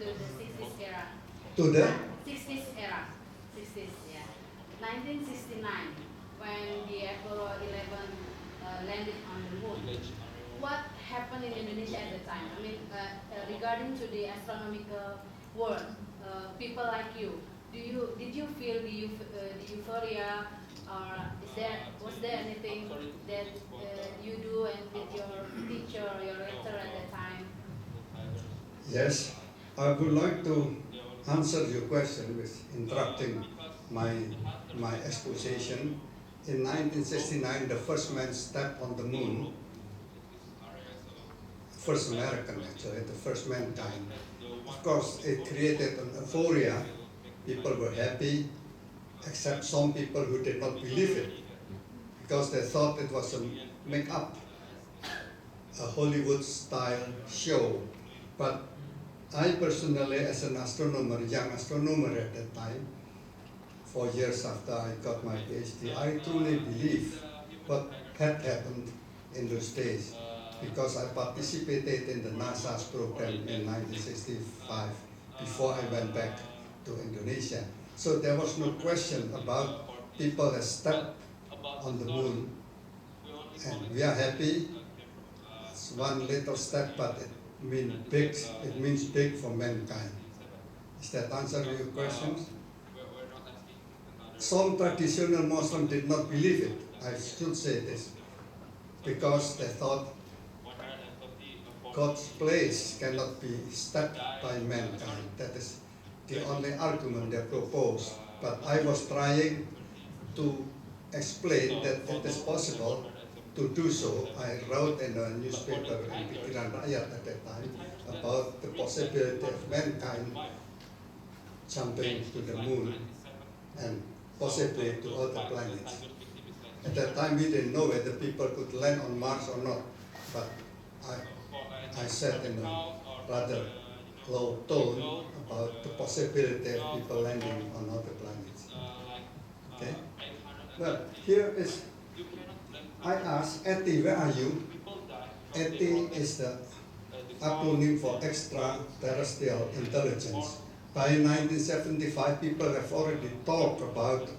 to the 60s era. To the 60s era. 60s, yeah. 1969, when the Apollo 11 landed on the moon. What happened in Indonesia at the time? I mean, regarding to the astronomical world, people like you, did you feel the euphoria, or was there anything that you do and with your teacher or your lecturer at the time? Yes, I would like to answer your question with interrupting my exposition. In 1969, the first man stepped on the moon, first American actually, the first mankind. Of course, it created an euphoria. People were happy, except some people who did not believe it, because they thought it was a make-up, a Hollywood-style show. But I personally, as an astronomer, young astronomer at that time, 4 years after I got my PhD, I truly believe what had happened in those days, because I participated in the NASA's program in 1965 before I went back to Indonesia. So there was no question about people that stepped on the moon, and we are happy. It's one little step, but it means big for mankind. Is that answer your questions? Some traditional Muslims did not believe it, I should say this, because they thought God's place cannot be stepped by mankind. That is the only argument they proposed. But I was trying to explain that it is possible to do so. I wrote in a newspaper in Pikiran Rakyat at that time about the possibility of mankind jumping to the moon and possibly to other planets. At that time we didn't know whether people could land on Mars or not, but I said in a rather low tone about the possibility of people landing on other planets. Okay? Well, here is, I asked, ETI, where are you? ETI is the acronym for Extraterrestrial Intelligence. By 1975, people have already talked about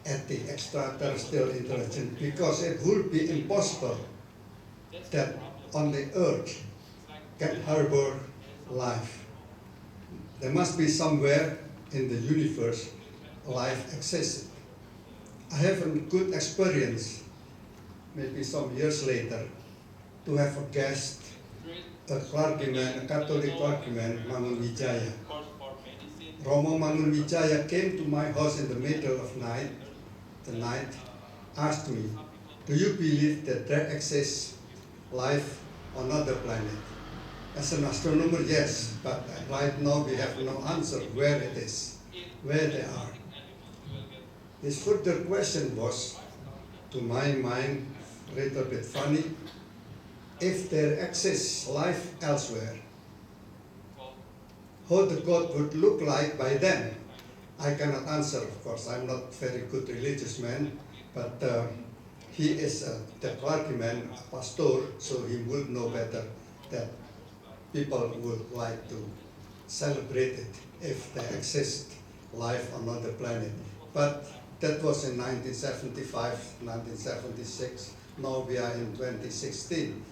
ETI, Extraterrestrial Intelligence, because it would be impossible that on the Earth can harbor life. There must be somewhere in the universe life exists. I have a good experience, maybe some years later, to have a guest, a clergyman, a Catholic clergyman, Mangun Wijaya. Romo Mangun Wijaya came to my house in the middle of the night, asked me, do you believe that there exists life on another planet? As an astronomer, yes, but right now we have no answer where it is, where they are. His further question was, to my mind, a little bit funny, if there exists life elsewhere, how the God would look like by then? I cannot answer, of course. I'm not a very good religious man, but he is the clergyman, a pastor, so he would know better that people would like to celebrate it if there exists life on another planet. But that was in 1975, 1976. Now we are in 2016,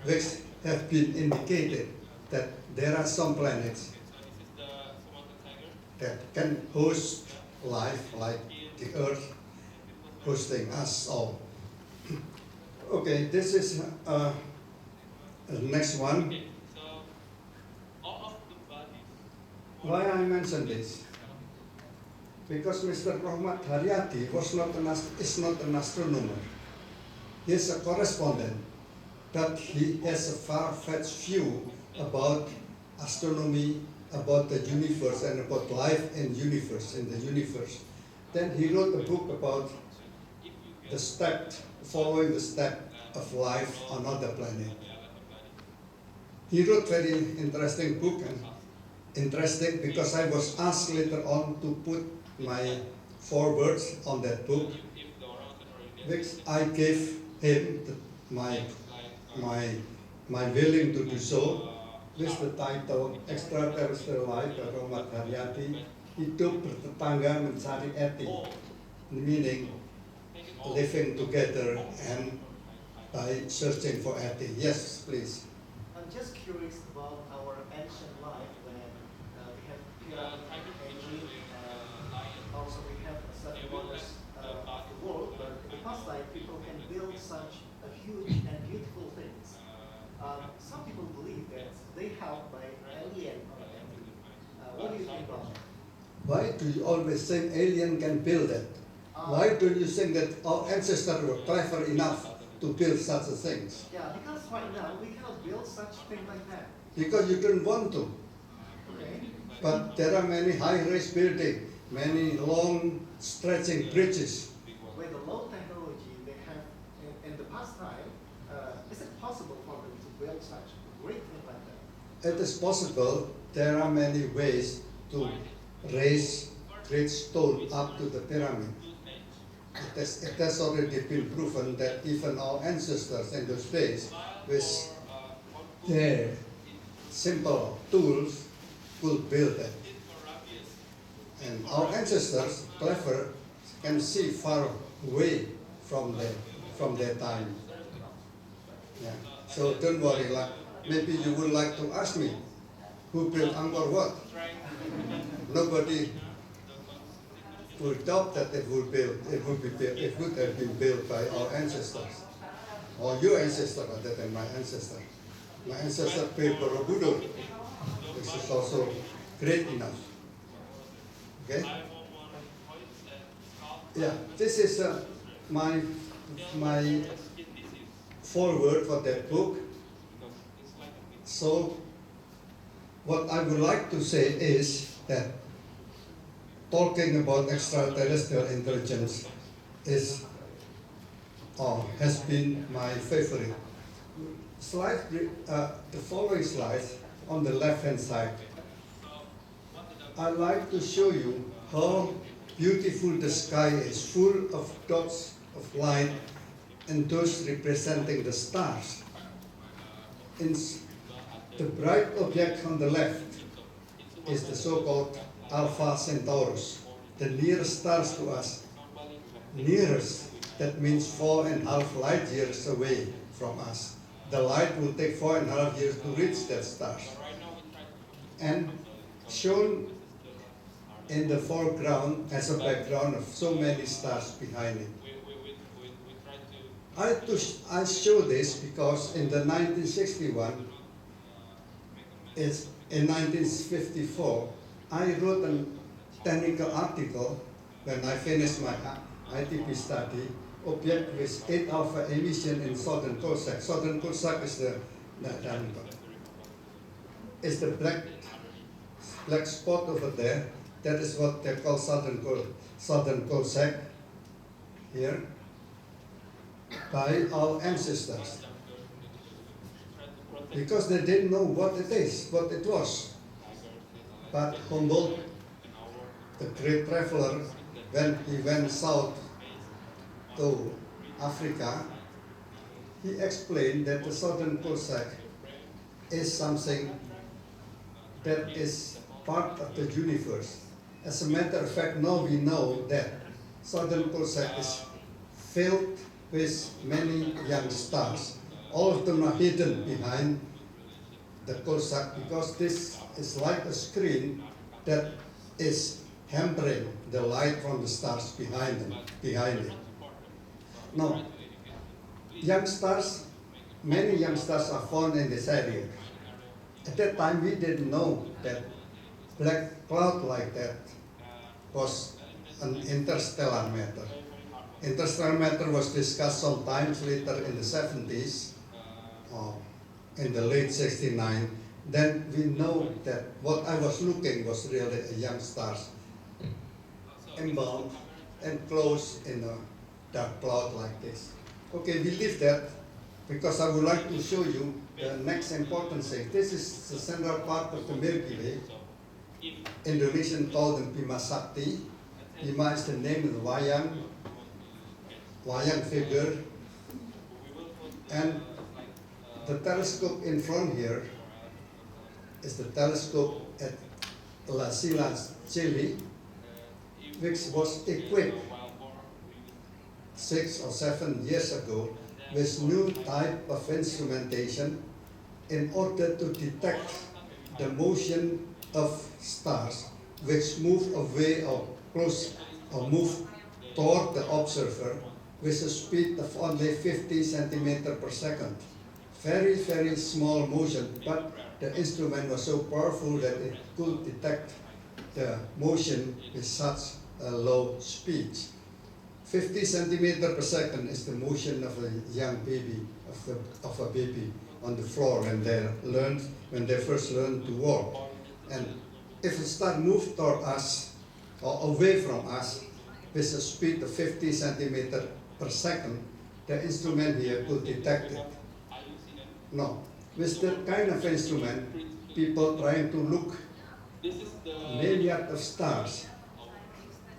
which have been indicated that there are some planets that can host life like the Earth hosting us all. Okay, this is the next one. Why I mention this? Because Mr. Rahmat Haryati is not an astronomer. He is a correspondent, but he has a far-fetched view about astronomy, about the universe, and about life in the universe. Then he wrote a book about following the step of life on another planet. He wrote very interesting book, and interesting because I was asked later on to put my forewords on that book, which I gave him my willing to do so, with the title Extraterrestrial Life by Rahmat Haryati, Hidup Bertetangga Mencari Eti, meaning living together and by searching for Eti. Yes, please. I'm just curious about our ancient life when we have pyramid age and also we have certain wonders of the world, but in the past life people can build such a huge and beautiful things. Some people believe that they helped by alien or entity. What do you think about that? Why do you always think alien can build it? Why do you think that our ancestors were clever enough to build such a things? Yeah, because right now we cannot build such thing like that. Because you don't want to. Okay. But there are many high-rise buildings, many long stretching bridges. With the low technology they have in the past time, is it possible for them to build such great thing like that? It is possible. There are many ways to raise great stone up to the pyramid. It has already been proven that even our ancestors in those days, with their simple tools, could build it. And our ancestors, clever, can see far away from their time. Yeah. So don't worry. Maybe you would like to ask me, who built Angkor Wat? Nobody would doubt that it would have been built by our ancestors, or your ancestor rather than my ancestor. My ancestor built Borobudur. This is also great enough. Okay? Yeah, this is my foreword for that book. So, what I would like to say is that talking about extraterrestrial intelligence is or has been my favorite. The following slides on the left-hand side, I'd like to show you how beautiful the sky is, full of dots of light and those representing the stars. In the bright object on the left is the so-called Alpha Centaurus, the nearest stars to us. Nearest, that means 4.5 light years away from us. The light will take 4.5 years to reach that star. And shown in the foreground as a background of so many stars behind it. I show this because in the 1961, in 1954, I wrote a technical article when I finished my ITP study, object with 8 alpha emission in Southern Cossack. Southern Cossack is the black spot over there. That is what they call Southern Cossack here by our ancestors. Because they didn't know what it was. But Humboldt, the great traveler, when he went south to Africa, he explained that the Southern Cossack is something that is part of the universe. As a matter of fact, now we know that Southern Cossack is filled with many young stars. All of them are hidden behind the Cossack because this is like a screen that is hampering the light from the stars behind it. Now, many young stars are found in this area. At that time, we didn't know that black cloud like that was an interstellar matter. Interstellar matter was discussed sometimes later in the 70s, in the late 69. Then we know that what I was looking was really a young stars embalmed and closed in a dark cloud like this. Okay, we leave that because I would like to show you the next important thing. This is the central part of the Milky Way. Indonesian called them Bima Sakti. Bima is the name of the wayang figure. And the telescope in front here is the telescope at La Silla, Chile, which was equipped 6 or 7 years ago with new type of instrumentation in order to detect the motion of stars which move away or close or move toward the observer with a speed of only 50 centimeters per second. Very, very small motion, but the instrument was so powerful that it could detect the motion with such a low speed. 50 centimeters per second is the motion of a young baby, of a baby on the floor when they first learn to walk. And if a star moves toward us or away from us with a speed of 50 centimeters per second, the instrument here could detect it. No, with that kind of instrument, people trying to look millions of stars,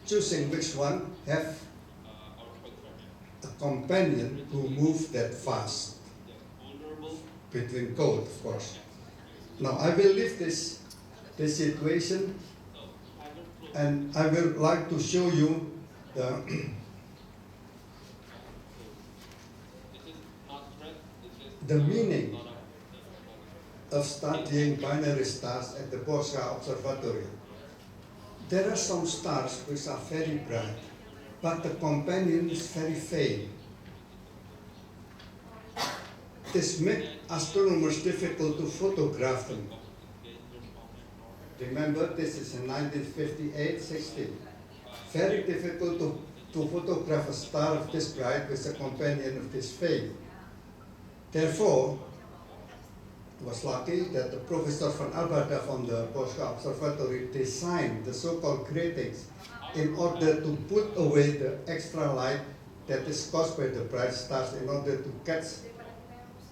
choosing which one have a companion who move that fast, between code, of course. Now I will leave this situation, and I will like to show you the meaning of studying binary stars at the Bosca Observatory. There are some stars which are very bright, but the companion is very faint. This makes astronomers difficult to photograph them. Remember, this is in 1958-60. Very difficult to photograph a star of this bright with a companion of this faint. Therefore, it was lucky that the Professor van Albada from the Bosca Observatory designed the so-called gratings in order to put away the extra light that is caused by the bright stars in order to catch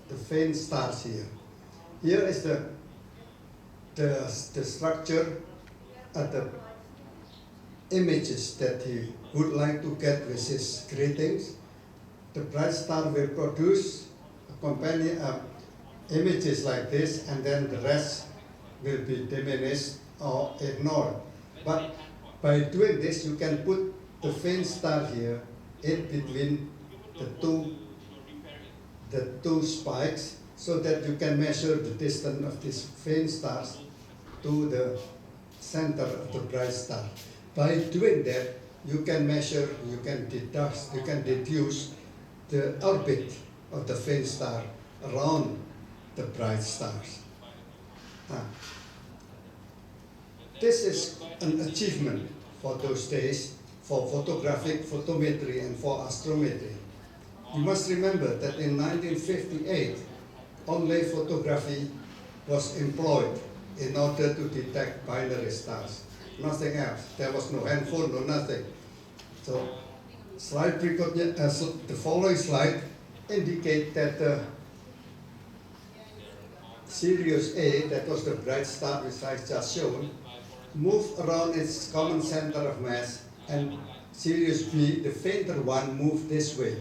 the faint stars here. Here is the structure of the images that he would like to get with his gratings. The bright star will produce companion images like this, and then the rest will be diminished or ignored. But by doing this, you can put the faint star here in between the two spikes, so that you can measure the distance of these faint stars to the center of the bright star. By doing that, you can measure, you can deduce the orbit of the faint star around the bright stars. This is an achievement for those days for photographic photometry and for astrometry. You must remember that in 1958, only photography was employed in order to detect binary stars. Nothing else. There was no handphone, no nothing. So, slide berikutnya, the following slide indicate that Sirius A, that was the bright star which I just shown, moved around its common center of mass, and Sirius B, the fainter one, moved this way.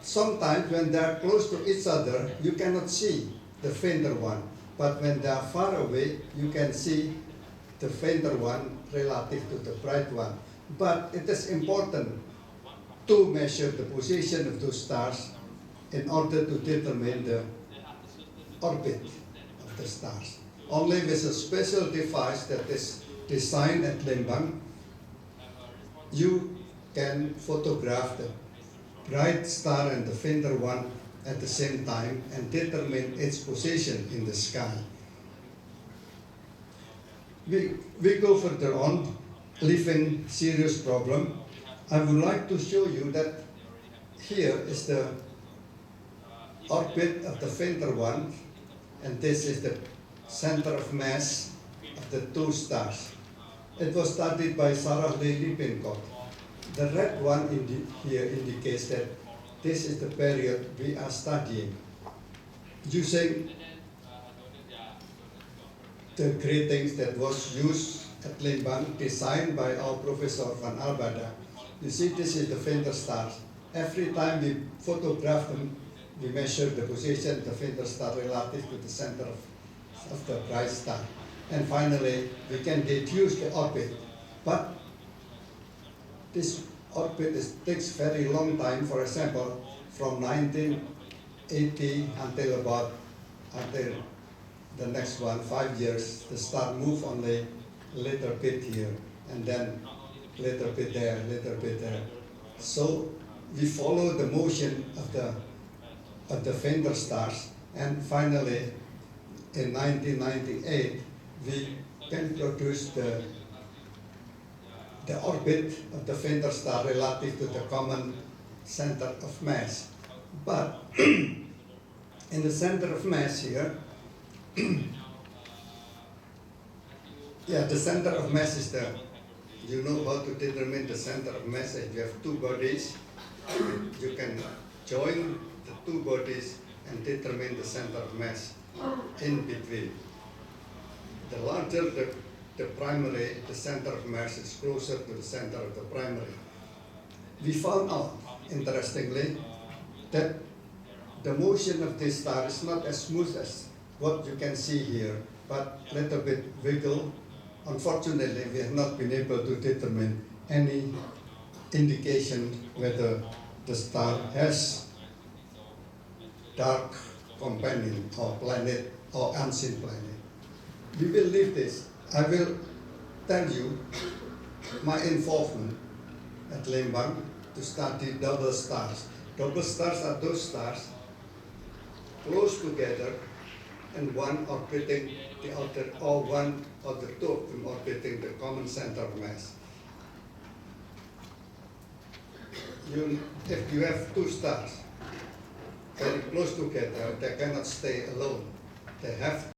Sometimes when they are close to each other, you cannot see the fainter one. But when they are far away, you can see the fainter one relative to the bright one. But it is important to measure the position of those stars in order to determine the orbit of the stars. Only with a special device that is designed at Lembang, you can photograph the bright star and the fainter one at the same time and determine its position in the sky. We go further on, leaving Sirius problem. I would like to show you that here is the orbit of the fainter one, and this is the center of mass of the two stars. It was studied by Sarah Lee Lippincott. The red one here indicates that this is the period we are studying. Using the gratings that was used at Lembang, designed by our Professor van Albada. You see, this is the fainter stars. Every time we photograph them, we measure the position of the fainter star relative to the center of of the bright star. And finally, we can deduce the orbit. But this orbit takes very long time. For example, from 1980 until the next one, 5 years, the star move only a little bit here, and then little bit there, little bit there. So we follow the motion of the fainter stars, and finally, in 1998, we can produce the orbit of the fainter star relative to the common center of mass. But in the center of mass here, yeah, the center of mass is the, you know how to determine the center of mass. If you have two bodies, you can join the two bodies and determine the center of mass in between. The larger the primary, the center of mass is closer to the center of the primary. We found out, interestingly, that the motion of this star is not as smooth as what you can see here, but a little bit wiggle. Unfortunately, we have not been able to determine any indication whether the star has dark companion or planet or unseen planet. We will leave this. I will tell you my involvement at Lembang to study double stars. Double stars are those stars close together and one orbiting the other, or one or the two of them orbiting the common center of mass. If you have two stars very close together, they cannot stay alone. They have